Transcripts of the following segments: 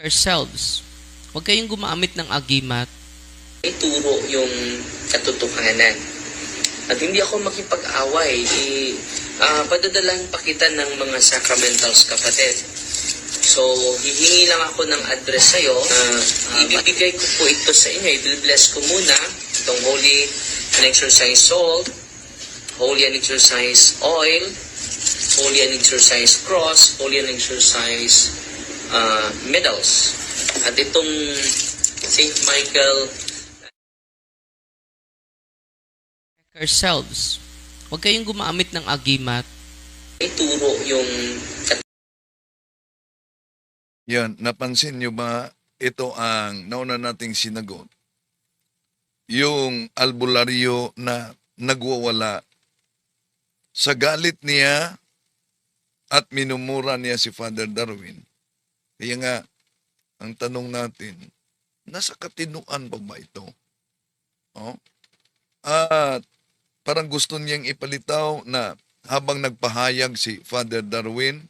Yourselves. Huwag kayong gumamit ng agimat. Ituro yung katotohanan. At hindi ako makipag-away. Padadalahan pa kita ng mga sacramentals, kapatid. So, hihingi lang ako ng address sa'yo. Ibibigay ko po ito sa inyo. I-bless ko muna itong Holy and Exorcise Salt, Holy and Exorcise Oil, Holy and Exorcise Cross, Holy and Exorcise medals. At itong St. Michael. Yourselves. Huwag kayong gumamit ng agimat. Ituro yung Yan, napansin nyo ba, ito ang nauna nating sinagot. Yung albularyo na nagwawala. Sa galit niya at minumura niya si Father Darwin. Kaya nga, ang tanong natin, nasa katinuan pa ba ito? Oh? At parang gusto niyang ipalitaw na habang nagpahayag si Father Darwin,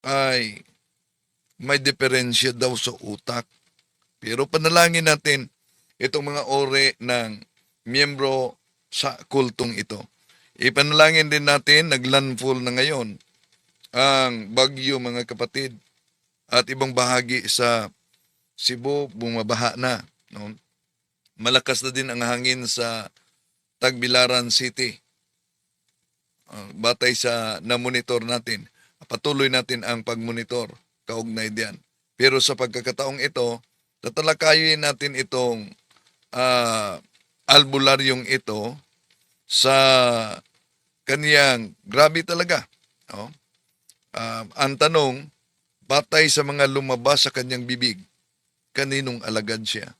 ay may diferensya daw sa utak. Pero panalangin natin itong mga ore ng miyembro sa kultong ito. Ipanalangin din natin, naglandfall na ngayon ang bagyo, mga kapatid, at ibang bahagi sa Cebu bumabaha na. No? Malakas na din ang hangin sa Tagbilaran City. Batay sa na-monitor natin, patuloy natin ang pag-monitor kaugnay diyan. Pero sa pagkakataong ito, tatalakayin natin itong albularyong ito sa kaniyang grabe talaga. No? Ang tanong, batay sa mga lumabas sa kanyang bibig, kaninong alagad siya?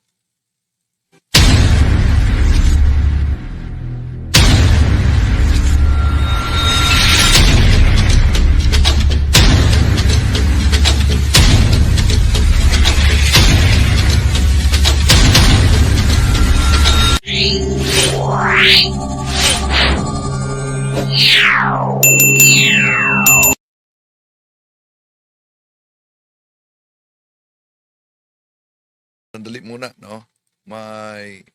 Sandali muna, no? May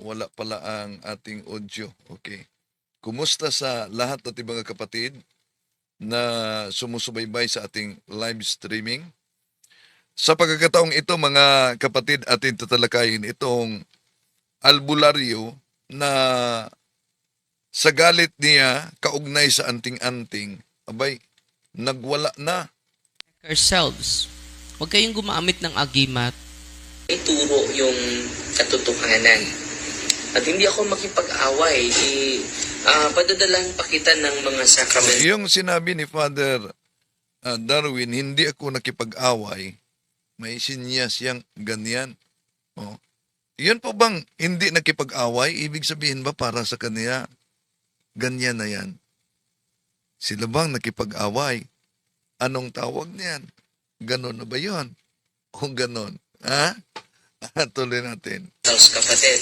wala pala ang ating audio. Okay. Kumusta sa lahat nating mga kapatid na sumusubaybay sa ating live streaming? Sa pagkakataong ito, mga kapatid, atin tatalakayin itong albularyo na sa galit niya kaugnay sa anting-anting, abay, nagwala na. Yourselves. Huwag kayong gumamit ng agimat. ituro yung katotohanan. At hindi ako makipag-away. Padadalahan pa kita ng mga sacrament. Yung sinabi ni Father Darwin, hindi ako nakipag-away, may sinyas yang ganyan. Oh. Yun po bang hindi nakipag-away? Ibig sabihin ba para sa kanya, ganyan na yan? Sila bang nakipag-away? Anong tawag niyan? Ganon na ba yun? O ganon? Ha? Tuloy natin. Kapatid.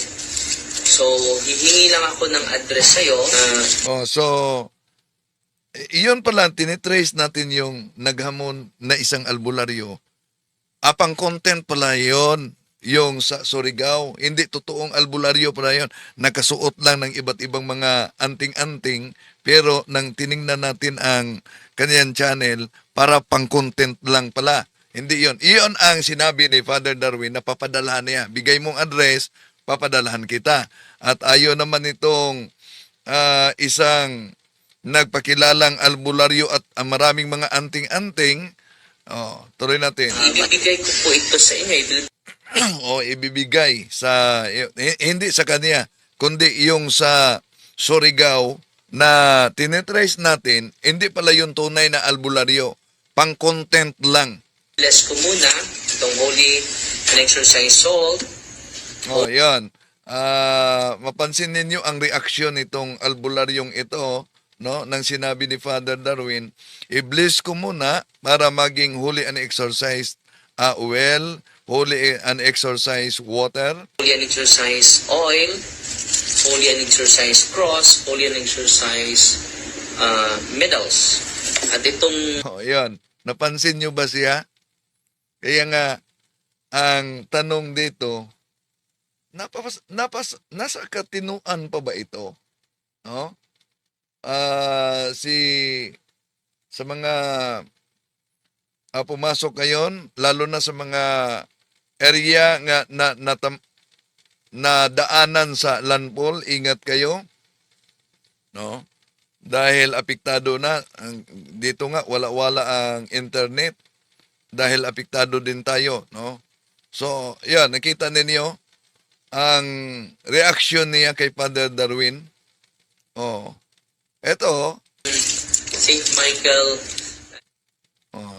So, hihingi lang ako ng address sa'yo. Iyon pala, tinitrace natin yung naghamon na isang albularyo. Apang content pala yon, yung sa Surigao. Hindi totoong albularyo pala yon. Nakasuot lang ng iba't ibang mga anting-anting, pero nang tiningnan natin ang kanyang channel, para pang content lang pala. Hindi yon. Iyon ang sinabi ni Father Darwin na papadalahan niya. Bigay mong address, papadalahan kita. At ayon naman itong isang nagpakilalang albularyo at maraming mga anting-anting. Tuloy natin. Ibibigay ko po ito sa inyo. Ibibigay sa, hindi sa kanya, kundi yung sa Surigao na tinitrace natin, hindi pala yung tunay na albularyo. Pang-content lang. Bless ko muna itong Holy and Exorcise Salt. Yan. Mapansin ninyo ang reaksyon nitong albularyong ito, no, nang sinabi ni Father Darwin, i-bless ko muna para maging holy and exorcised oil, holy and exorcised water, Holy and Exorcise Oil, Holy and Exorcise Cross, Holy and Exorcise medals. At itong yan. Napansin nyo ba siya? Kaya nga, ang tanong dito, nasa katinuan pa ba ito? No? Sa mga pumasok ngayon, lalo na sa mga area nga na daanan sa landfall, ingat kayo, no? Dahil apektado na dito nga wala-wala ang internet dahil apektado din tayo, no? So, yan, nakita ninyo ang reaction niya kay Father Darwin. Oh. Eto, St. Michael.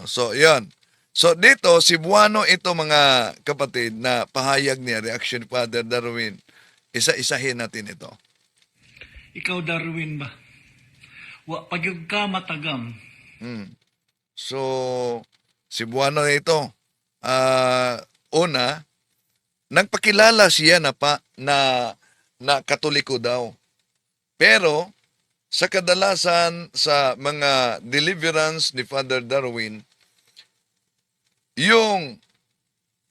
so yan. So dito, Cebuano ito mga kapatid na pahayag niya, reaction ni Father Darwin. Isa-isahin natin ito. Ikaw, Darwin ba? Wa pagyug ka matagam. So, Cebuano ito. Una, nagpakilala siya na Katoliko daw. Pero, sa kadalasan sa mga deliverance ni Father Darwin, yung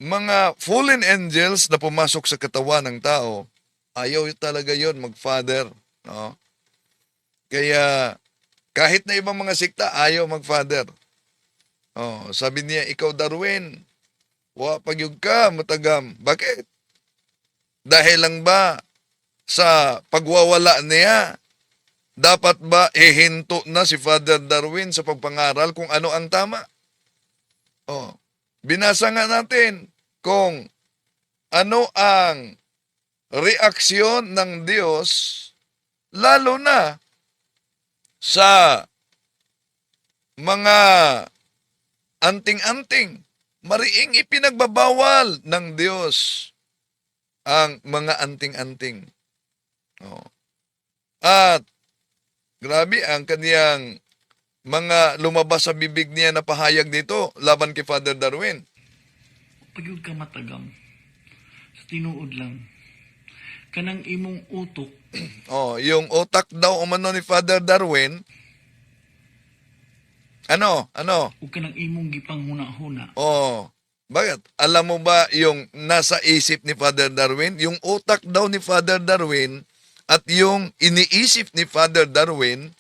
mga fallen angels na pumasok sa katawan ng tao, ayaw talaga yon mag-father. No? Kaya, kahit na ibang mga sikta, ayaw mag-father. Sabi niya, ikaw Darwin, wa pagyug ka, matagam. Bakit? Dahil lang ba sa pagwawala niya, dapat ba ihinto na si Father Darwin sa pagpangaral kung ano ang tama? Binasa nga natin kung ano ang reaksyon ng Diyos, lalo na sa mga anting-anting. Mariing ipinagbabawal ng Diyos ang mga anting-anting. At grabe ang kaniyang mga lumabas sa bibig niya na pahayag dito laban kay Father Darwin. Pagyug ka matagam. Sa tinuod lang. Kanang imong utok, Yung utak daw umano ni Father Darwin, ano? o kanang imong gipanghuna-huna. Bakit? Alam mo ba yung nasa isip ni Father Darwin? Yung utak daw ni Father Darwin at yung iniisip ni Father Darwin,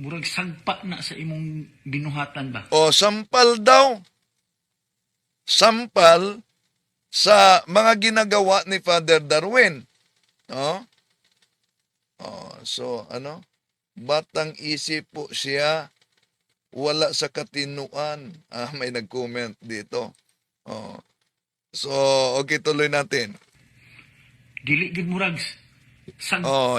Murag sagpa na sa imong binuhatan ba? sampal daw. Sampal sa mga ginagawa ni Father Darwin. So, batang isip po siya, wala sa katinuan. May nag-comment dito. So, okay, tuloy natin. Dili gid murag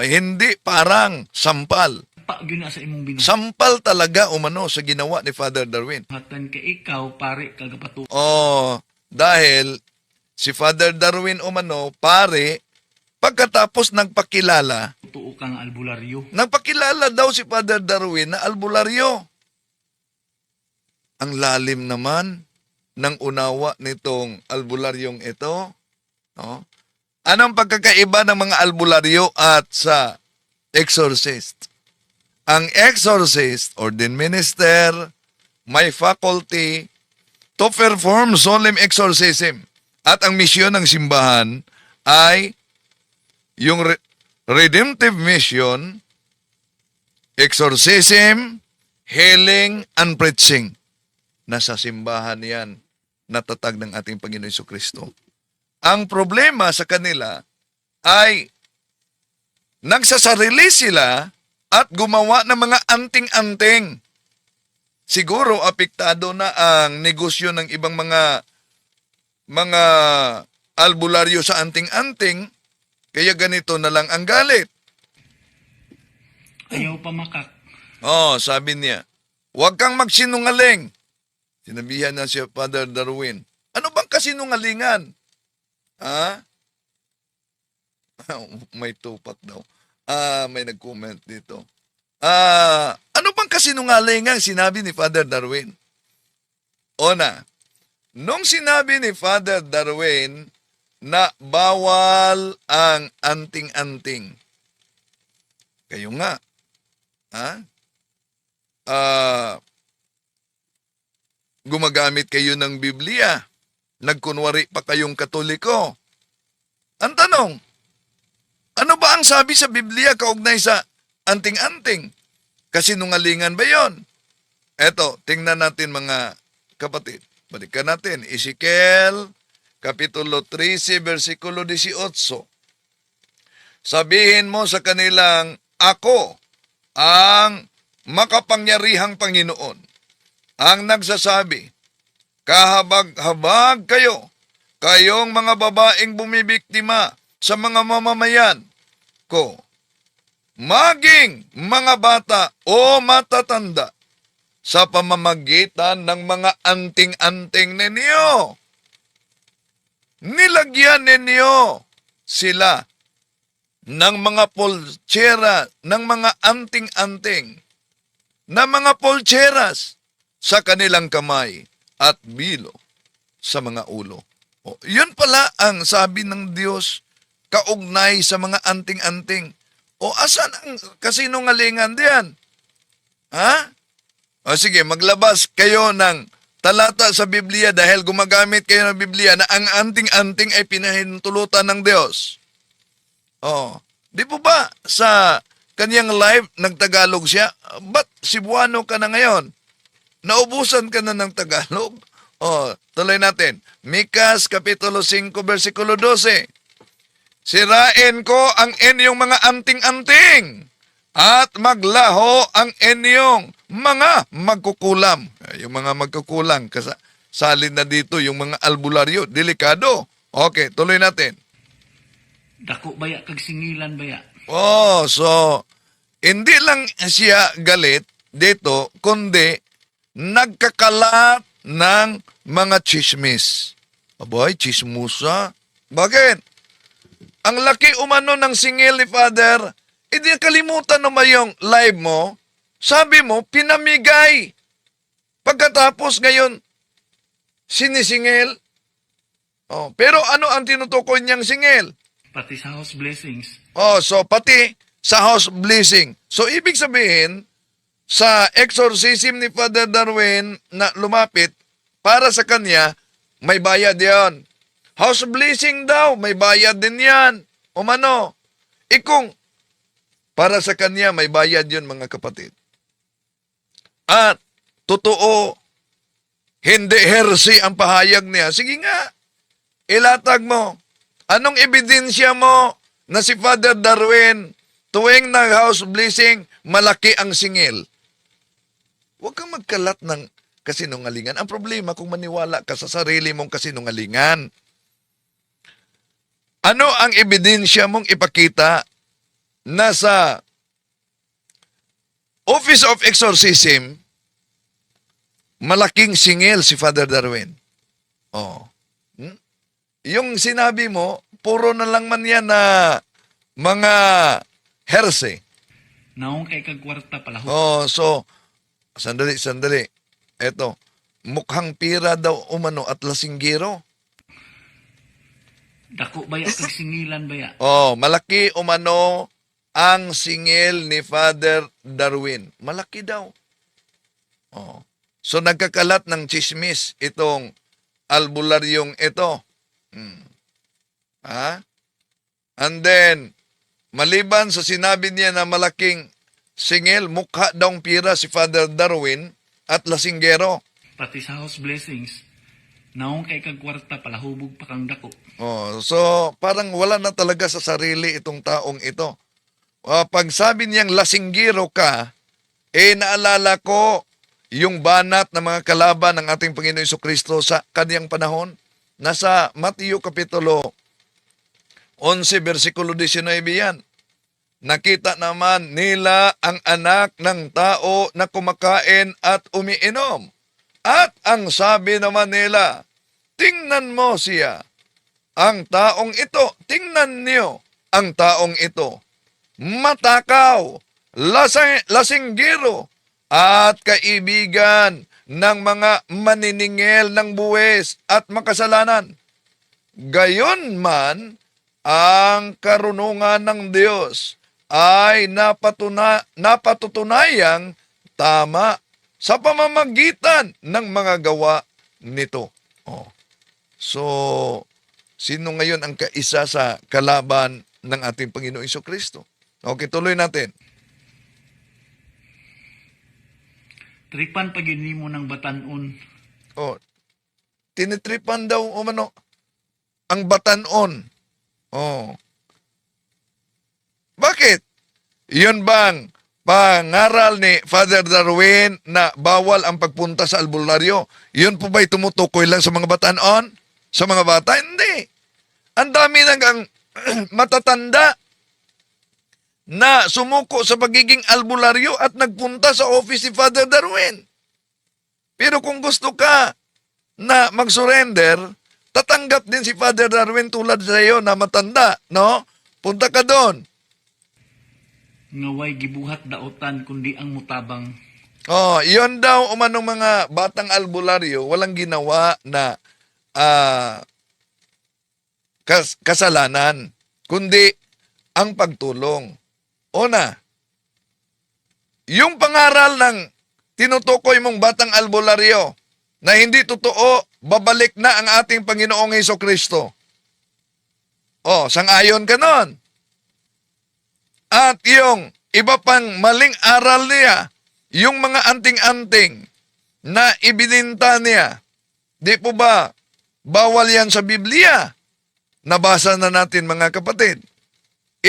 Hindi parang sampal. sagpa gyud na sa imong binuhatan Sampal talaga umano sa ginawa ni Father Darwin. kay ikaw pare kagapatu. Dahil si Father Darwin umano, pare, pagkatapos nagpakilala Kang albularyo. Nagpakilala daw si Father Darwin na albularyo. Ang lalim naman ng unawa nitong albularyong ito. Anong pagkakaiba ng mga albularyo at sa exorcist? Ang exorcist, ordained minister, may faculty to perform solemn exorcism. At ang misyon ng simbahan ay yung redemptive mission, exorcism, healing, and preaching. Nasa simbahan yan, natatag ng ating Panginoon Jesucristo. Ang problema sa kanila ay nagsasarili sila at gumawa ng mga anting-anting. Siguro apektado na ang negosyo ng ibang mga albularyo sa anting-anting, kaya ganito na lang ang galit. Ayaw pa makak. Sabi niya, huwag kang magsinungaling. Sinabihan na si Father Darwin. Ano bang kasinungalingan? May tupak daw. May nag-comment dito. Ano bang kasinungalingan sinabi ni Father Darwin? Nung sinabi ni Father Darwin na bawal ang anting-anting. Kayo nga. gumagamit kayo ng Biblia. Nagkunwari pa kayong Katoliko. Ang tanong, ano ba ang sabi sa Biblia kaugnay sa anting-anting? Kasinungalingan ba yon? Eto, tingnan natin mga kapatid. Balikan natin, Ezekiel, Kapitulo 13, versikulo 18. Sabihin mo sa kanilang, ako ang makapangyarihang Panginoon, ang nagsasabi, kahabag-habag kayo, kayong mga babaeng bumibiktima sa mga mamamayan ko, maging mga bata o matatanda, sa pamamagitan ng mga anting-anting ninyo. Nilagyan ninyo sila ng mga poltsera, ng mga anting-anting, na mga poltseras sa kanilang kamay at bilo sa mga ulo. O, yun pala ang sabi ng Diyos kaugnay sa mga anting-anting. O asan ang kasinungalingan diyan? Ha? O sige, maglabas kayo ng talata sa Biblia dahil gumagamit kayo ng Biblia na ang anting-anting ay pinahintulutan ng Diyos. O, di po ba sa kanyang live nagtagalog siya? Ba't Cebuano ka na ngayon? Naubusan ka na ng Tagalog? O, tuloy natin. Mikas, Kapitulo 5, versikulo 12. Sirain ko ang inyong mga anting-anting at maglaho ang inyong mga magkukulam. Yung mga magkukulang, salin na dito yung mga albularyo. Delikado. Okay, tuloy natin. Dako baya kag singilan baya. Oh, so, hindi lang siya galit dito, kundi nagkakalat ng mga chismis. Aboy, chismusa. Bakit? Ang laki umano ng singil ni Father, hindi kalimutan naman yung live mo. Sabi mo, pinamigay. Pagkatapos ngayon, sinisingil. Oh, pero ano ang tinutukoy niyang singil? Pati sa house blessings. Oh, so pati sa house blessing. So ibig sabihin, sa exorcism ni Father Darwin na lumapit, para sa kanya, may bayad yan. House blessing daw, may bayad din yan. Umano, ikong para sa kanya, may bayad yun mga kapatid. At, totoo, hindi heresy ang pahayag niya. Sige nga, ilatag mo. Anong ebidensya mo na si Father Darwin, tuwing nag-house blessing, malaki ang singil? Huwag kang magkalat ng kasinungalingan. Ang problema kung maniwala ka sa sarili mong kasinungalingan. Ano ang ebidensya mong ipakita na sa Office of Exorcism, malaking singil si Father Darwin? Oh. Yung sinabi mo, puro na lang man yan na mga heresy. Naong kay kag kwarta pala. Oh, so, sandali. Eto, mukhang pira daw umano at lasinggero. Dako baya kag singilan baya. Oh, malaki umano ang singil ni Father Darwin. Malaki daw. Oh. So nagkakalat ng chismis itong albularyong ito. Ha? And then, maliban sa sinabi niya na malaking singil, mukha daw pira si Father Darwin at lasinggero. Pati sa house blessings. Naong kay kag kwarta pala hubog pa kang dako. Oh, so parang wala na talaga sa sarili itong taong ito. Pag sabi niyang lasinggero ka, naalala ko yung banat ng mga kalaban ng ating Panginoon Jesucristo sa kaniyang panahon. Nasa Mateo Kapitulo 11, versikulo 19 yan. Nakita naman nila ang anak ng tao na kumakain at umiinom. At ang sabi naman nila, tingnan mo siya. Ang taong ito, tingnan niyo ang taong ito. Matakaw, lasinggero, at kaibigan ng mga maniningil ng buwis at makasalanan. Gayon man, ang karunungan ng Diyos ay napatutunayang tama sa pamamagitan ng mga gawa nito. Oh. So, sino ngayon ang kaisa sa kalaban ng ating Panginoong Jesucristo? Okay, tuloy natin. Tripan pagini mo ng batanon. Oh, tinitripan daw umano ang batanon. Oh. Bakit? Yun bang pangaral ni Father Darwin na bawal ang pagpunta sa albularyo? Yun po ba'y tumutukoy lang sa mga batanon? Sa mga bata? Hindi. Ang dami nang matatanda na sumuko sa pagiging albularyo at nagpunta sa office ni Father Darwin. Pero kung gusto ka na mag-surrender, tatanggap din si Father Darwin tulad sa iyo na matanda, no? Punta ka doon. Nga way gibuhat daotan kundi ang mutabang. Oh, iyon daw umanong mga batang albularyo, walang ginawa na kasalanan, kundi ang pagtulong. Una, yung pangaral ng tinutukoy mong batang albularyo na hindi totoo, babalik na ang ating Panginoong Hesukristo. Oh, sang-ayon ka nun. At yung iba pang maling aral niya, yung mga anting-anting na ibininta niya, di po ba bawal yan sa Biblia? Nabasa na natin mga kapatid.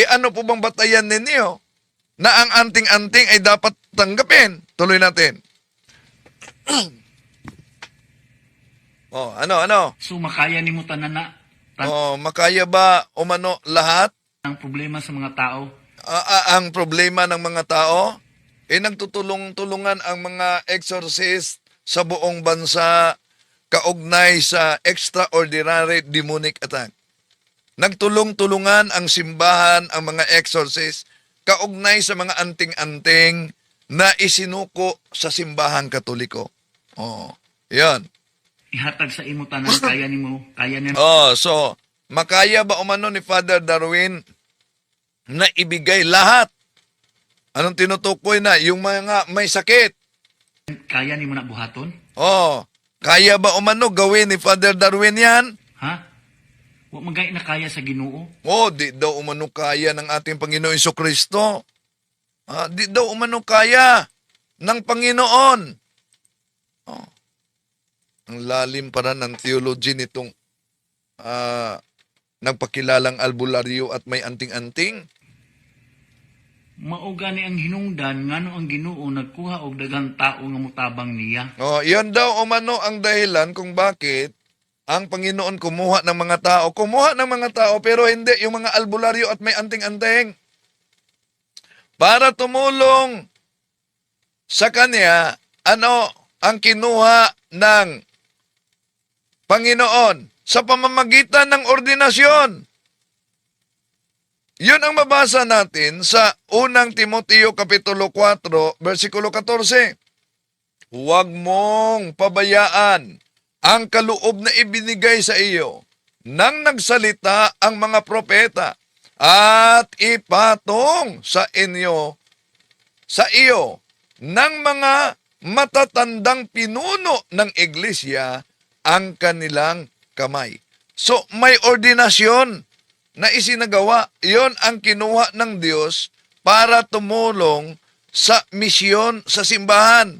Ano po bang batayan ninyo na ang anting-anting ay dapat tanggapin? Tuloy natin. Ano? So makaya ni mo tanana Makaya ba umano lahat? ang problema sa mga tao. Ang problema ng mga tao? Nagtutulong-tulungan ang mga exorcist sa buong bansa kaugnay sa extraordinary demonic attack. Nagtulong-tulungan ang simbahan, ang mga exorcist, kaugnay sa mga anting-anting na isinuko sa simbahang Katoliko. Oh, yan. Ihatag sa imo tanan kaya nimo, kaya niya. Oh, so, makaya ba umano ni Father Darwin na ibigay lahat? Anong tinutukoy na? Yung mga may sakit. Kaya nimo na buhaton? Oh, kaya ba umano gawin ni Father Darwin yan? Ha? Wa magay na kaya sa Ginoo. Oh, di daw umano kaya ng ating Panginoon Jesucristo. Di daw umano kaya ng Panginoon. Oh. Ang lalim para ng theology nitong nagpakilalang albularyo at may anting-anting. Mao gani ang hinungdan ngano ang Ginoo nagkuha og daghang tao nga mutabang niya. Oh, yan daw umano ang dahilan kung bakit ang Panginoon kumuha ng mga tao. Kumuha ng mga tao pero hindi yung mga albularyo at may anting-anting. Para tumulong sa kanya, ano ang kinuha ng Panginoon sa pamamagitan ng ordinasyon. Yun ang mabasa natin sa unang Timoteo Kapitulo 4, versikulo 14. Huwag mong pabayaan ang kaloob na ibinigay sa iyo nang nagsalita ang mga propeta at ipatong sa iyo ng mga matatandang pinuno ng iglesia ang kanilang kamay. So may ordinasyon na isinagawa. Yon ang kinuha ng Diyos para tumulong sa misyon sa simbahan.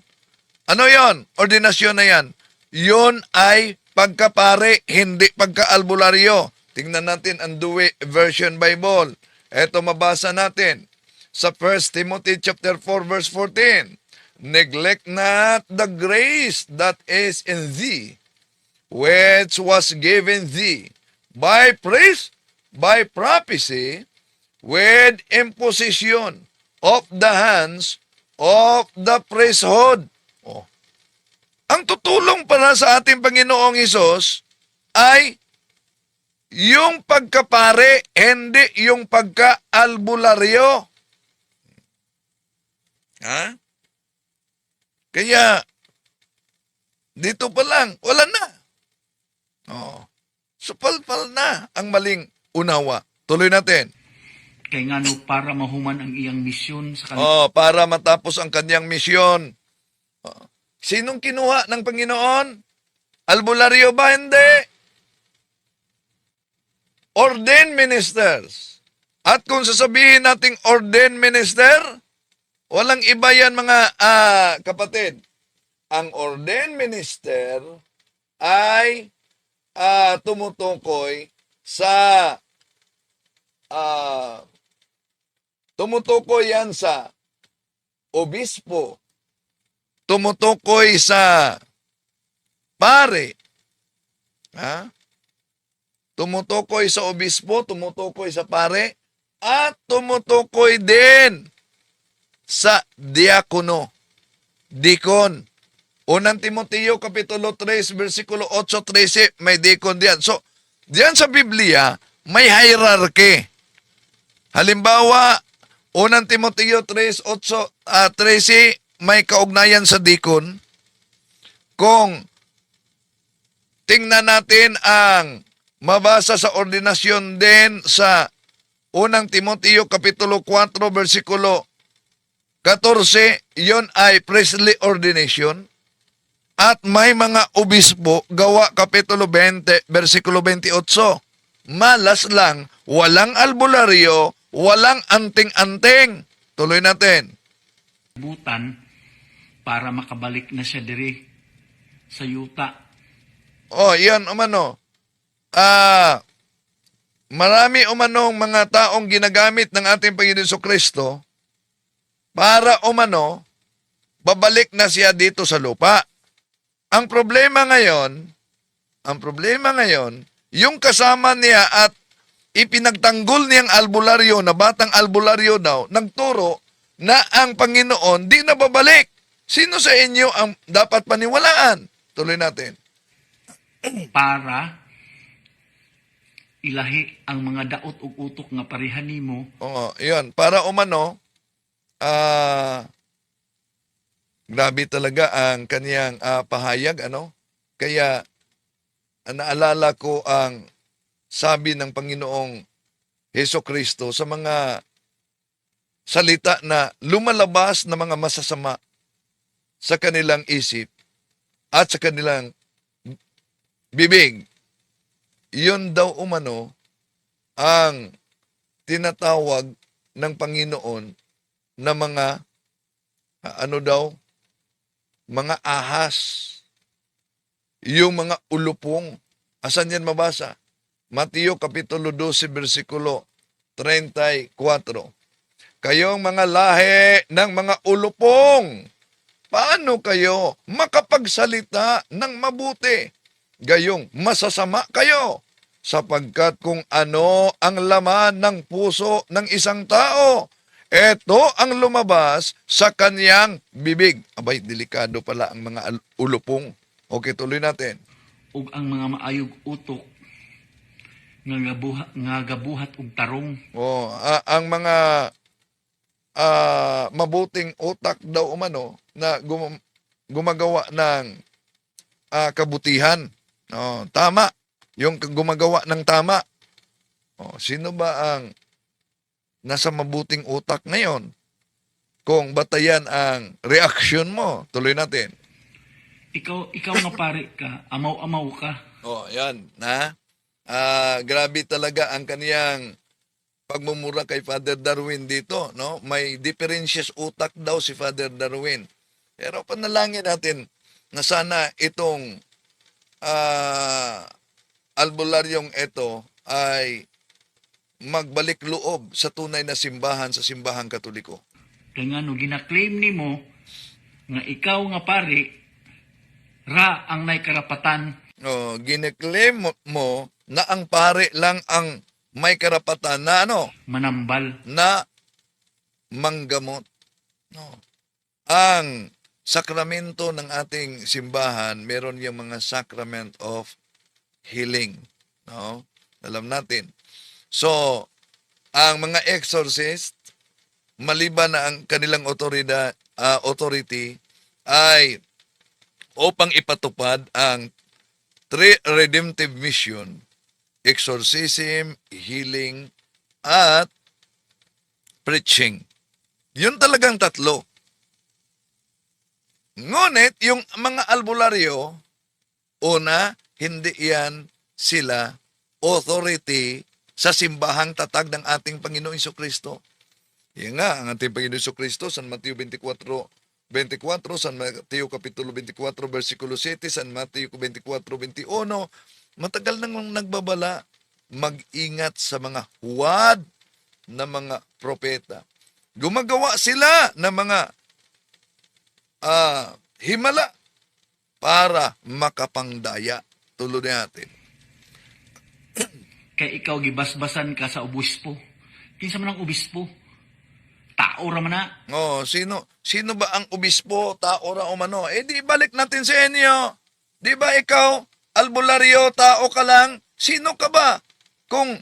Ano yon? Ordinasyon na yan. Yon ay pagkapare, hindi pagkaalbularyo. Tingnan natin ang Douay Version Bible. Ito mabasa natin sa 1 Timothy chapter 4 verse 14. Neglect not the grace that is in thee, which was given thee by priest, by prophecy, with imposition of the hands of the priesthood. Oh. Ang tutulong para sa ating Panginoong Hesus ay yung pagkapare, hindi yung pagkaalbularyo. Ha? Kaya, dito pa lang, wala na. Oh. Supalpal na ang maling unawa. Tuloy natin. Kay ngano para mahuman ang iyang misyon sa kanila. Para matapos ang kanyang misyon. Sinong kinuha ng Panginoon? Albularyo ba? Hindi. Ordained ministers. At kung sasabihin nating ordained minister, walang iba yan mga kapatid. Ang ordained minister ay tumutukoy sa tumutukoy yan sa obispo, tumutukoy sa pare, ha? Tumutukoy sa obispo, tumutukoy sa pare, at tumutukoy din sa diakono, dikon. Unang Timoteo Kapitulo 3, versikulo 8-13, may dikon diyan. So, diyan sa Biblia, may hierarchy. Halimbawa, Unang Timoteo 3:13, may kaugnayan sa dikon. Kung tingnan natin ang mabasa sa ordinasyon din sa Unang Timoteo Kapitulo 4, versikulo 14, yon ay priestly ordination. At may mga obispo, Gawa Kapitulo 20, versikulo 28. Malas lang, walang albularyo, walang anting-anting. Tuloy natin. Butan para makabalik na siya diri sa yuta. Oh, yan umano. Marami umanong mga taong ginagamit ng ating Panginoon Jesucristo para umano, babalik na siya dito sa lupa. Ang problema ngayon, yung kasama niya at ipinagtanggol niyang albularyo na batang albularyo daw, nagturo na ang Panginoon di na babalik. Sino sa inyo ang dapat paniwalaan? Tuloy natin. Para ilahi ang mga daot ug utok nga parehan nimo. Oo, yun. Para umano, grabe talaga ang kaniyang pahayag, ano? Kaya, naalala ko ang sabi ng Panginoong Heso Kristo sa mga salita na lumalabas na mga masasama sa kanilang isip at sa kanilang bibig. Yun daw umano ang tinatawag ng Panginoon na mga mga ahas. Yung mga ulupong. Asan yan mabasa? Mateo Kapitulo 12, versikulo 34. Kayong mga lahi ng mga ulupong, paano kayo makapagsalita ng mabuti? Gayong masasama kayo, sapagkat kung ano ang laman ng puso ng isang tao, ito ang lumabas sa kanyang bibig. Abay, delikado pala ang mga ulupong. Okay, tuloy natin. Ug ang mga maayog utok nga gabuhat og tarong. Ang mga mabuting utak daw umano na gumagawa ng kabutihan. Tama. Yung gumagawa ng tama. Sino ba ang nasa mabuting utak ngayon? Kung batayan ang reaksyon mo, tuloy natin. Ikaw nga pare ka, amaw-amaw ka. Yan. Grabe talaga ang kaniyang pagmumura kay Father Darwin dito, no? May differentious utak daw si Father Darwin. Pero panalangin natin na sana itong albularyong ito ay magbalik loob sa tunay na simbahan, sa simbahang Katoliko. Kaya nga no, ginaklaim nimo nga ikaw nga pare, ra ang may karapatan. Giniklaim mo na ang pare lang ang may karapatan na Manambal. na manggamot. Ang sakramento ng ating simbahan, meron yung mga sacrament of healing. Alam natin. So, ang mga exorcist, maliban na ang kanilang authority, ay upang ipatupad ang three redemptive mission: exorcism, healing, at preaching. Yun talagang tatlo. Ngunit yung mga albularyo, una, hindi yan sila authority sa simbahang tatag ng ating Panginoong Kristo. Yan nga, ang ating Panginoong Kristo, San Mateo 24:24, San Mateo Kapitulo 24, versikulo 7, San Mateo 24:21, matagal nang nagbabala, mag-ingat sa mga huwad na mga propeta. Gumagawa sila ng mga himala para makapangdaya. Tuloy natin. Kay ikaw gibasbasan ka sa obispo. Kinsa man ang obispo? Tao ra man na. Oh, sino ba ang obispo, tao ra o mano? Di balik natin sa inyo. Di ba ikaw, albularyo, tao ka lang? Sino ka ba? Kung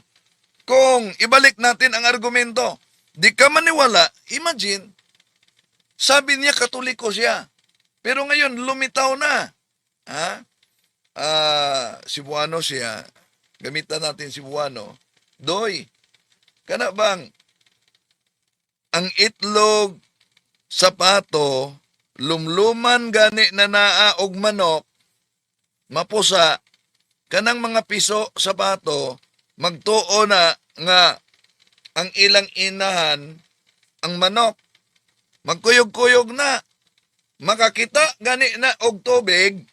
ibalik natin ang argumento, di ka maniwala, imagine, sabi niya katoliko siya. Pero ngayon, lumitaw na. Cebuano siya. Gamitan natin Cebuano. Doy, kana bang ang itlog sa pato, lumluman gani na naa og manok, mapusa, kanang mga piso sa pato, magtuo na nga ang ilang inahan, ang manok, magkuyog-kuyog na, makakita gani na og tubig,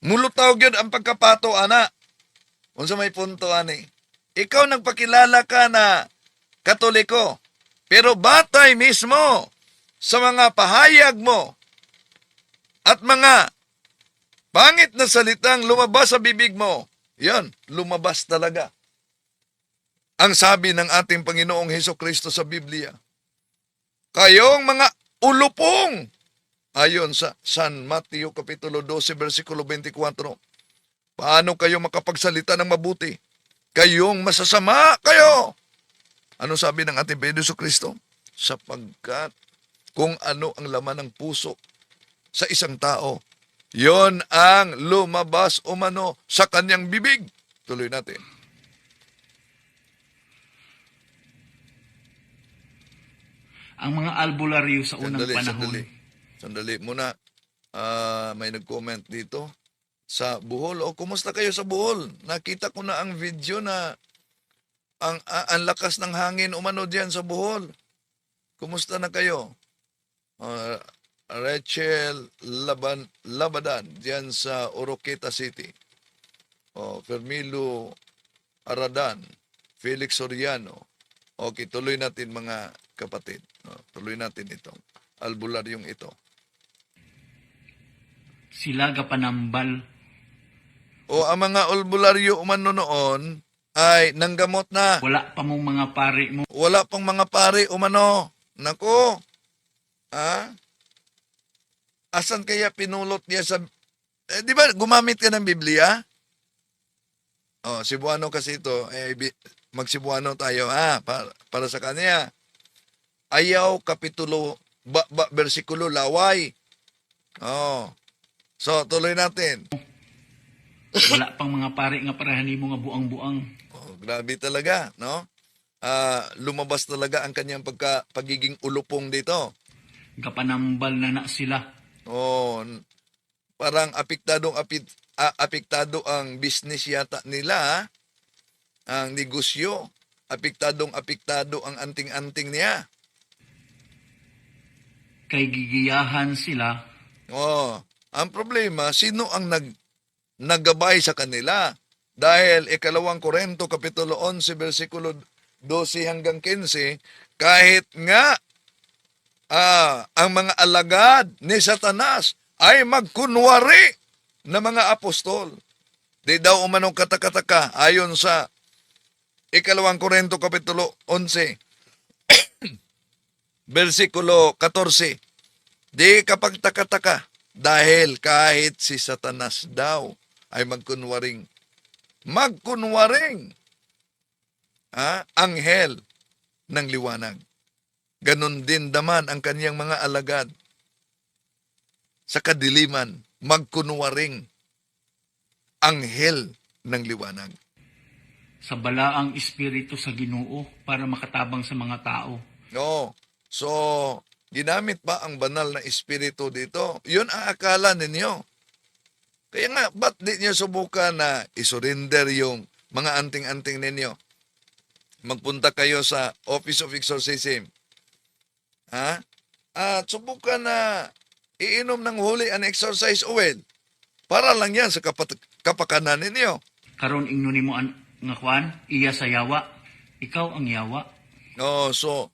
mulutaw gyud ang pagkapato ana. Unsa may punto ani? Ikaw nagpakilala ka na katoliko, pero batay mismo sa mga pahayag mo at mga pangit na salitang lumabas sa bibig mo, yan, lumabas talaga. Ang sabi ng ating Panginoong Hesukristo sa Biblia, kayong mga ulupong, ayon sa San Mateo Kapitulo 12, versikulo 24, paano kayo makapagsalita ng mabuti? Kayong masasama kayo. Ano sabi ng ating Panginoong Hesukristo? Sapagkat kung ano ang laman ng puso sa isang tao, yon ang lumabas umano sa kanyang bibig. Tuloy natin. Ang mga albularyo sa unang panahon. Sandali muna. May nag-comment dito sa Bohol. O, kumusta kayo sa Bohol? Nakita ko na ang video na ang lakas ng hangin umano diyan sa Bohol. Kumusta na kayo? Rachel Labadan diyan sa Oroqueta City. Fermilo Aradan, Felix Soriano. Okay, tuloy natin mga kapatid. Tuloy natin itong albularyong ito. Sila gapanambal. O ang mga albularyo umano noon ay nanggamot na. Wala pa mong mga pari mo. Wala pang mga pare umano. Nako. Asan kaya pinulot niya sa... di ba gumamit ka ng Biblia? Cebuano kasi ito. Mag-Cebuano tayo. Para sa kanya. Ayaw, kapitulo, versikulo, laway. So, tuloy natin. Wala pang mga pari nga parahan mo nga buang-buang. Grabe talaga, no? Lumabas talaga ang kanyang pagiging ulupong dito. Gapanambal na sila. Parang apektado ang business yata nila, ang negosyo. Apektado ang anting-anting niya. Kay gigiyahan sila. Ang problema, sino ang naggabay sa kanila? Dahil 2 Korinto Kapitulo 11, versikulo 12 hanggang 15, kahit nga ang mga alagad ni Satanas ay magkunwari na mga apostol. Di daw umanong katakataka ayon sa 2 Korinto Kapitulo 11, versikulo 14. Di kapag taka-taka, dahil kahit si Satanas daw ay magkunwaring anghel ng liwanag. Ganon din naman ang kanyang mga alagad sa kadiliman, magkunwaring anghel ng liwanag. Sa balaang espiritu sa Ginoo para makatabang sa mga tao. So, ginamit pa ang banal na espiritu dito. Yun ang akala ninyo. Kaya nga, ba't di nyo subukan na isurrender yung mga anting-anting ninyo? Magpunta kayo sa Office of Exorcism. Ha? At subukan na iinom ng holy and exorcise oil. Para lang yan sa kapakanan ninyo. Karon ingno nimo nga kwan, iya sa yawa. Ikaw ang yawa. Oh, so,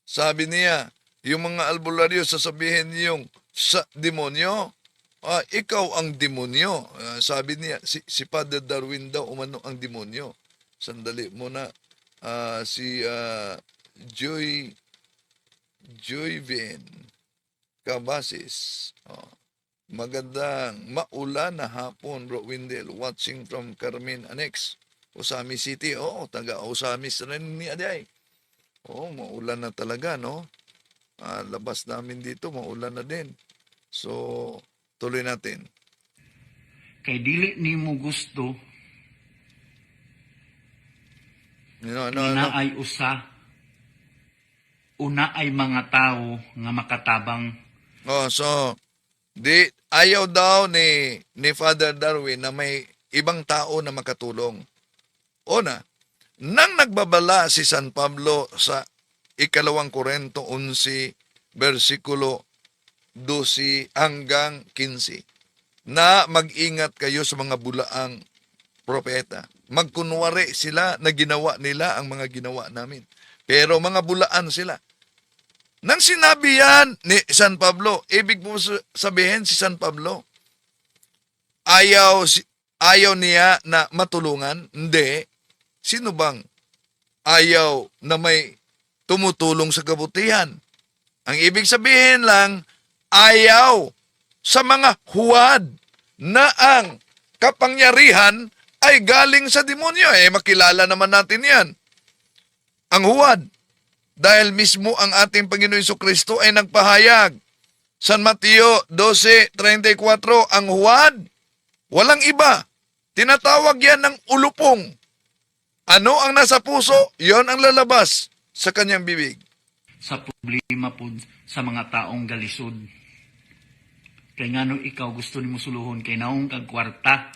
sabi niya, yung mga albularyo sasabihin yung sa demonyo, ikaw ang demonyo. Sabi niya, si Father Darwin daw umano ang demonyo. Sandali muna, si Joyven Cabasis. Magandang maulan na hapon, Bro Windel, watching from Carmen Annex, Osami City. Taga Osamis rin ni Aday. Maulan na talaga, no? Labas namin dito, maulan na din. So, tuloy natin. Kay dili nimo gusto na ay usa. Una ay mga tao nga makatabang. So, ayaw daw ni Father Darwin na may ibang tao na makatulong. Una, nang nagbabala si San Pablo sa 2 Korinto 11, versikulo 12 hanggang 15, na mag-ingat kayo sa mga bulaang propeta. Magkunwari sila na ginawa nila ang mga ginawa namin. Pero mga bulaan sila. Nang sinabi yan ni San Pablo, ibig mo sabihin si San Pablo, ayaw niya na matulungan? Hindi. Sino bang ayaw na may tumutulong sa kabutihan? Ang ibig sabihin lang, ayaw sa mga huwad na ang kapangyarihan ay galing sa demonyo. Makilala naman natin yan. Ang huwad. Dahil mismo ang ating Panginoon Jesucristo ay nagpahayag. San Mateo 12:34, ang huwad, walang iba. Tinatawag yan ng ulupong. Ano ang nasa puso, yon ang lalabas sa kanyang bibig. Sa problema po sa mga taong galisod. Kay ngano ikaw gusto nimo suluhon kay naong kag kwarta.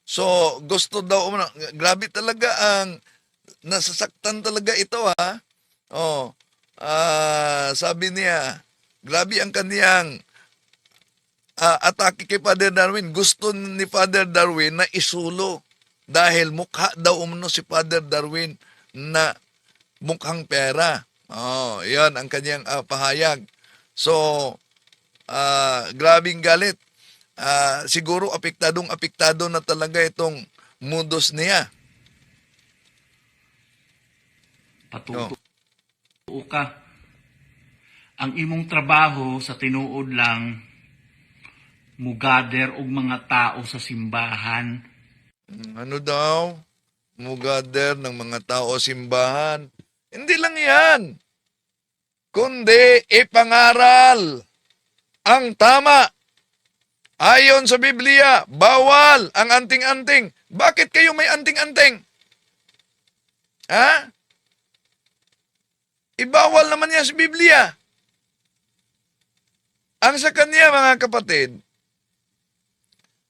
So gusto daw, grabe talaga ang nasasaktan talaga ito, ha. Sabi niya, grabe ang kaniyang atake kay Father Darwin. Gusto ni Father Darwin na isulo dahil mukha daw umano si Father Darwin na mukhang pera. Yan ang kaniyang pahayag. So, grabing galit. Siguro apektado na talaga itong modus niya. Patuto ka. Ang imong trabaho sa tinuod lang mugader og mga tao sa simbahan. Ano daw? Mugader ng mga tao simbahan. Hindi lang yan. Kundi ipangaral ang tama. Ayon sa Biblia, bawal ang anting-anting. Bakit kayo may anting-anting? Ha? Ibawal naman yan sa Biblia. Ang sa kanya, mga kapatid,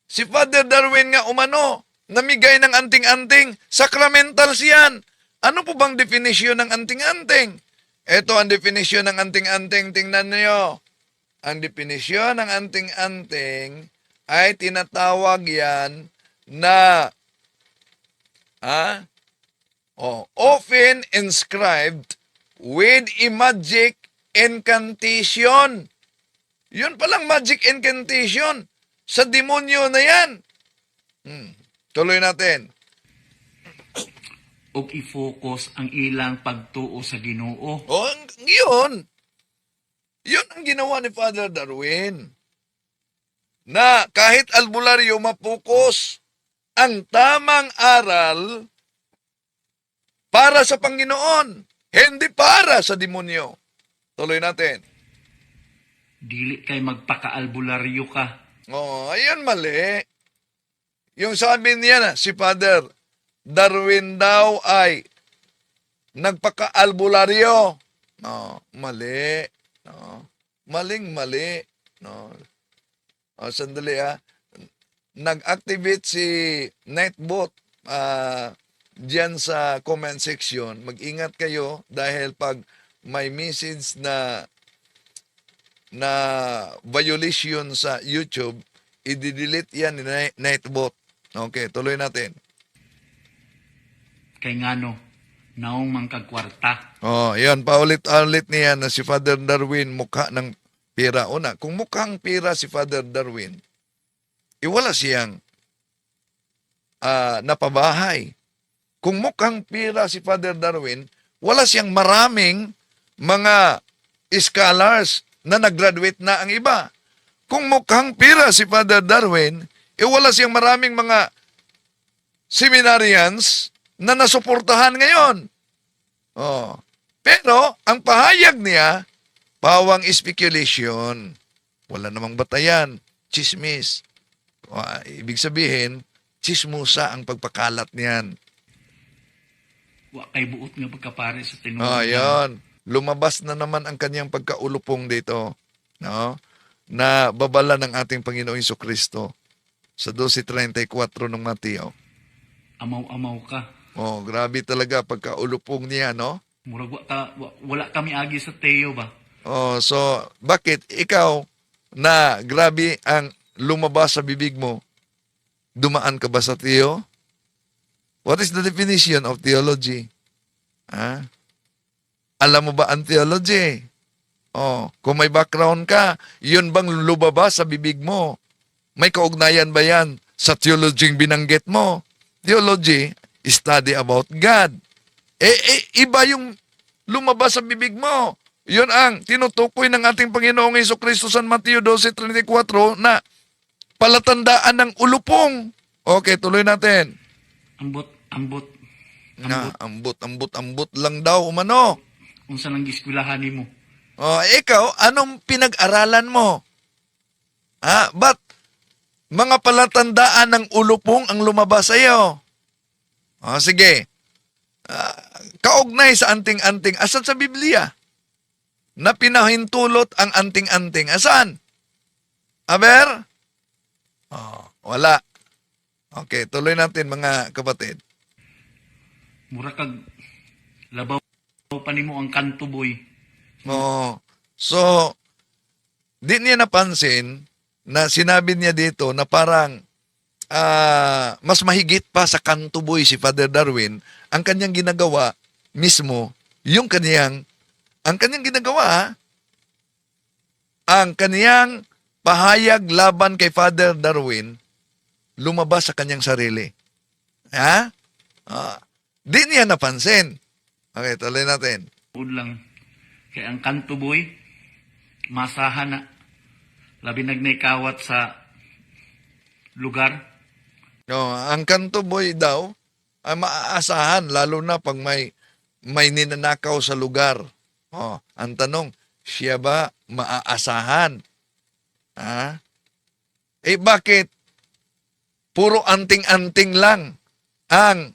si Father Darwin nga umano, namigay ng anting-anting, sacramentals yan. Ano po bang definisyon ng anting-anting? Ito ang definisyon ng anting-anting, tingnan niyo. Ang definisyon ng anting-anting ay tinatawag yan na often inscribed with a magic incantation. Yun palang magic incantation. Sa demonyo na yan. Tuloy natin. Og i-focus ang ilang pagtuo sa Ginoo. Yun. Yun ang ginawa ni Father Darwin. Na kahit albularyo mapokus ang tamang aral para sa Panginoon. Hindi para sa demonyo. Tuloy natin. Dili kay magpakaalbularyo ka. Ayan mali. Yung sabi niya na, si Father Darwin daw ay nagpakaalbularyo. Mali. No? Maling-mali. No? Sandali nag-activate si Nightbot diyan sa comment section. Mag-ingat kayo dahil pag may message na violation sa YouTube, i-delete yan ni Nightbot. Okay, tuloy natin. Kay ngano, naong mangkagkwarta. Yan, paulit-ulit niya na si Father Darwin mukha ng pira. Una, kung mukhang pira si Father Darwin, wala siyang napabahay. Kung mukhang pira si Father Darwin, wala siyang maraming mga scholars na nag-graduate na ang iba. Kung mukhang pira si Father Darwin, wala siyang maraming mga seminarians na nasuportahan ngayon. Pero, ang pahayag niya, pawang speculation. Wala namang batayan. Chismis. Ibig sabihin, chismusa ang pagpakalat niyan. Wa kay buot nga pagkapare sa tinuod. Yan. Lumabas na naman ang kanyang pagkaulupong dito. No? Na babala ng ating Panginoong Jesucristo sa 12:34 ng Mateo. Amaw-amaw ka. Grabe talaga pagkaulupong niya, no? Murag wala kami agi sa Teo ba? So bakit ikaw na grabe ang lumabas sa bibig mo, dumaan ka ba sa Teo? What is the definition of theology? Alam mo ba ang theology? Kung may background ka, yun bang lumabas sa bibig mo? May kaugnayan ba yan sa theology binanggit mo? Theology, study about God. Iba yung lumabas sa bibig mo. Yun ang tinutukoy ng ating Panginoong Jesucristo sa Mateo 12:34 na palatandaan ng ulupong. Okay, tuloy natin. Ambot Ambot lang daw umano. unsa nang giskwelahan nimo? Ikaw, anong pinag-aralan mo? Ba't mga palatandaan ng ulupong ang lumabas sa iyo? Sige. Kaugnay sa anting-anting. Asan sa Biblia? Na pinahintulot ang anting-anting. Asan? Aber? Wala. Okay, tuloy natin mga kapatid. Mura kag labaw pa nimo ang kanto boy. So, di niya napansin na sinabi niya dito na parang mas mahigit pa sa kantuboy si Father Darwin, ang kanyang ginagawa mismo, ang kanyang ginagawa, ang kanyang pahayag laban kay Father Darwin, lumabas sa kanyang sarili. Di niya napansin. Okay, tuloy natin. Lang. Kay ang kanto boy, masahan na. Labi nagnaikawat sa lugar. Ang kanto boy daw, ay maaasahan, lalo na pag may ninanakaw sa lugar. Ang tanong, siya ba maaasahan? Bakit? Puro anting-anting lang ang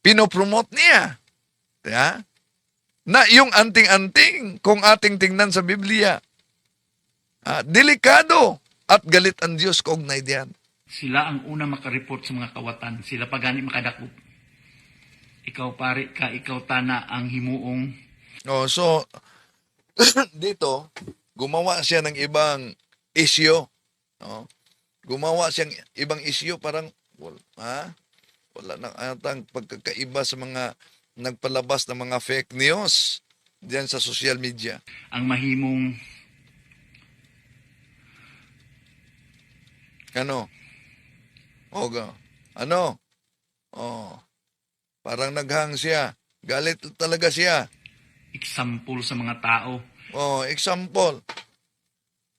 pinopromote niya. Na yung anting-anting, kung ating tingnan sa Biblia, delikado at galit ang Diyos kaugnay diyan. Sila ang una makareport sa mga kawatan. Sila pa gani makadakop. Ikaw pare ka, ikaw tana ang himuong. So, dito, gumawa siya ng ibang isyo. Gumawa siyang ibang isyo, parang, wala nang atang pagkakaiba sa mga nagpalabas ng mga fake news diyan sa social media. Ang mahimong Ano? Ano? Parang naghang siya. Galit talaga siya. example sa mga tao. Example.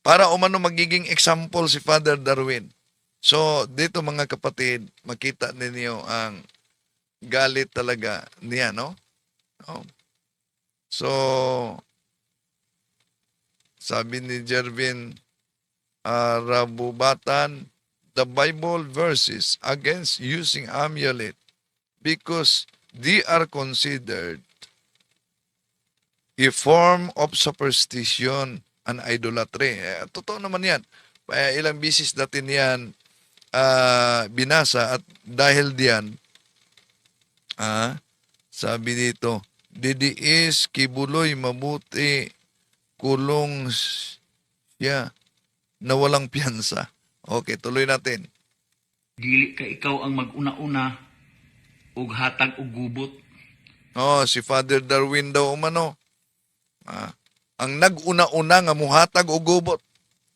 Para umano magiging example si Father Darwin. So, dito mga kapatid, makita ninyo ang galit talaga niya, no? So, sabi ni Jervin Rabubatan, the Bible verses against using amulet because they are considered a form of superstition and idolatry. Totoo naman yan. Ilang bisis natin yan binasa at dahil diyan, sabi dito, didiis, kibuloy, mabuti, kulong siya na walang piyansa. Okay, tuloy natin. Dili ka ikaw ang mag-una-una ug hatag og gubot. Si Father Darwin daw umano. Ang nag-una-una nga muhatag og gubot.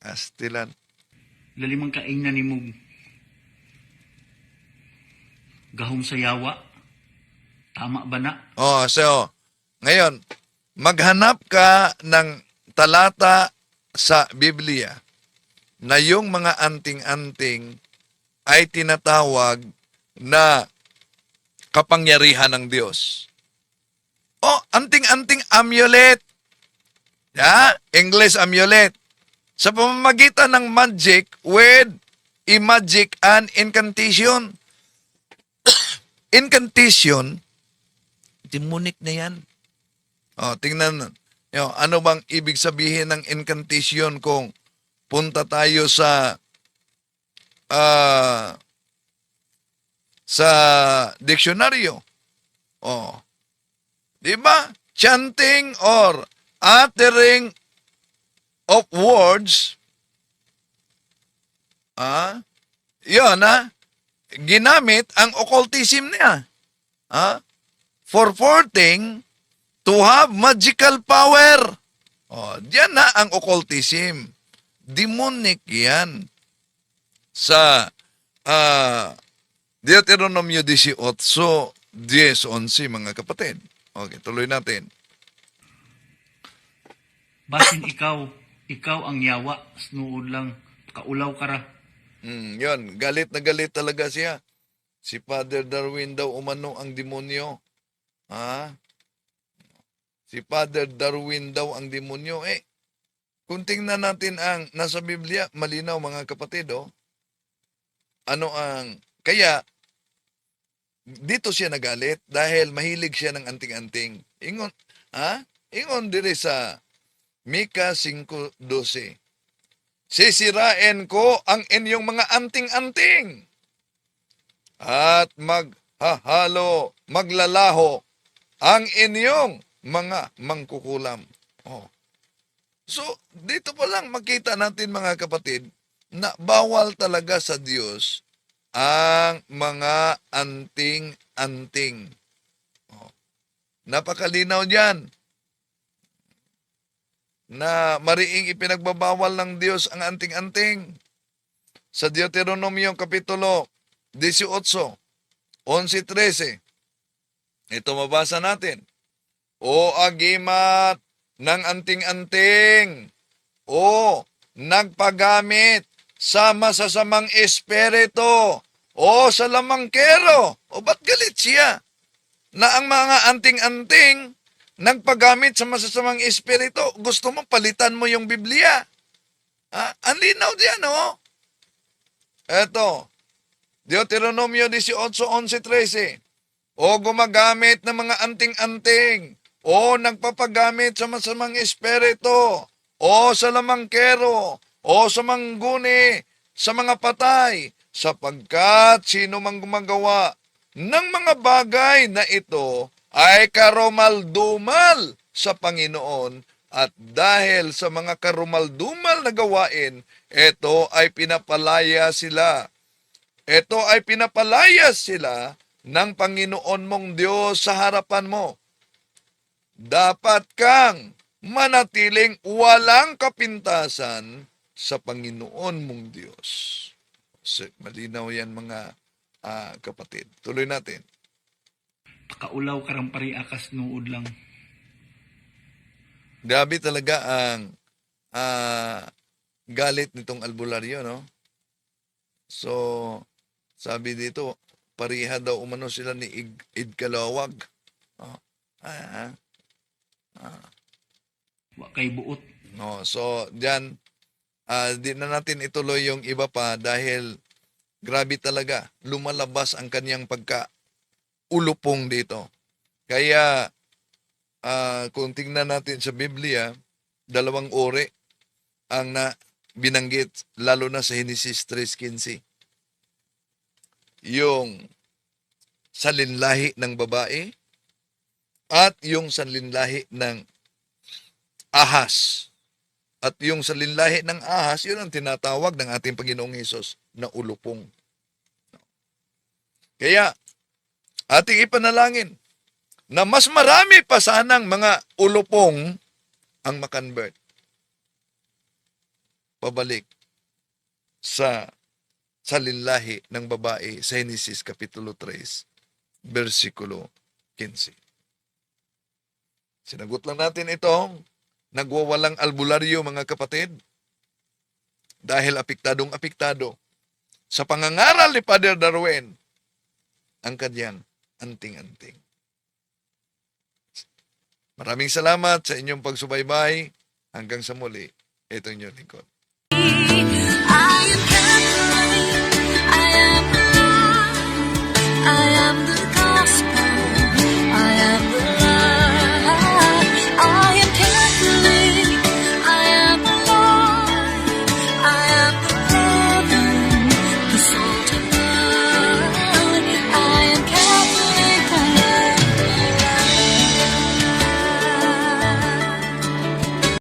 Astilan. Lalimang kaingnan nimog gahom sa yawa. Tama ba na? So, ngayon, maghanap ka ng talata sa Biblia na yung mga anting-anting ay tinatawag na kapangyarihan ng Diyos. Anting-anting amulet. English amulet. Sa pamamagitan ng magic with a magic and incantation. Incantation, demonic na yan. Tingnan, ano bang ibig sabihin ng incantation kung punta tayo sa diksyonaryo? Di ba? Chanting or uttering of words, ginamit ang occultism niya. Purporting to have magical power. Diyan na ang occultism. Demonic yan. Sa Deuteronomio 18, 10-11, mga kapatid. Okay, tuloy natin. Basin ikaw ang yawa, snuod lang, kaulaw ka ra. Yun, galit na galit talaga siya. Si Father Darwin daw umano ang demonyo. Si Father Darwin daw ang demonyo. Kung tingnan natin ang nasa Biblia, malinaw mga kapatid, kaya, dito siya nagalit dahil mahilig siya ng anting-anting. Ingon dire sa Mika 5:12. Sisirain ko ang inyong mga anting-anting at maglalaho ang inyong mga mangkukulam. So, dito pa lang makita natin mga kapatid na bawal talaga sa Diyos ang mga anting-anting. Napakalinaw diyan na mariing ipinagbabawal ng Diyos ang anting-anting. Sa Deuteronomio Kapitulo 18, 11-13. Ito mabasa natin. O agimat ng anting-anting, o nagpagamit sa masasamang espiritu, o sa lamangkero. Ba't galit siya? Na ang mga anting-anting nagpagamit sa masasamang espiritu, gusto mo palitan mo yung Biblia. Ang linaw diyan, Eto, Deuteronomio 18, 11-13. O gumagamit ng mga anting-anting, o nagpapagamit sa masamang espiritu, o sa lamangkero, o sa mangguni, sa mga patay, sapagkat sino mang gumagawa ng mga bagay na ito ay karumaldumal sa Panginoon, at dahil sa mga karumaldumal na gawain, ito ay pinapalaya sila. Ito ay pinapalaya sila ng Panginoon mong Diyos sa harapan mo. Dapat kang manatiling walang kapintasan sa Panginoon mong Diyos. Malinaw yan mga kapatid. Tuloy natin. Pakaulaw ka rang pariakas nuod lang. Grabe talaga ang galit nitong albularyo, no? So, sabi dito, pariha daw umano sila ni Id Kalawag. Wa kay buot. No, so, diyan, di na natin ituloy yung iba pa dahil grabe talaga. Lumalabas ang kanyang pagka-ulupong dito. Kaya, kung tingnan natin sa Biblia, dalawang uri ang binanggit, lalo na sa Genesis 3:15. Yung salinlahi ng babae at yung salinlahi ng ahas. At yung salinlahi ng ahas, yun ang tinatawag ng ating Panginoong Hesus na ulupong. Kaya, ating ipanalangin na mas marami pa sanang mga ulupong ang makonvert pabalik sa salinlahi ng babae sa Genesis Kapitulo 3, versikulo 15. Sinagot lang natin itong nagwawalang albularyo, mga kapatid, dahil apektadong-apektado sa pangangaral ni Father Darwin ang kanyang anting-anting. Maraming salamat sa inyong pagsubaybay. Hanggang sa muli, ito inyong lingkod.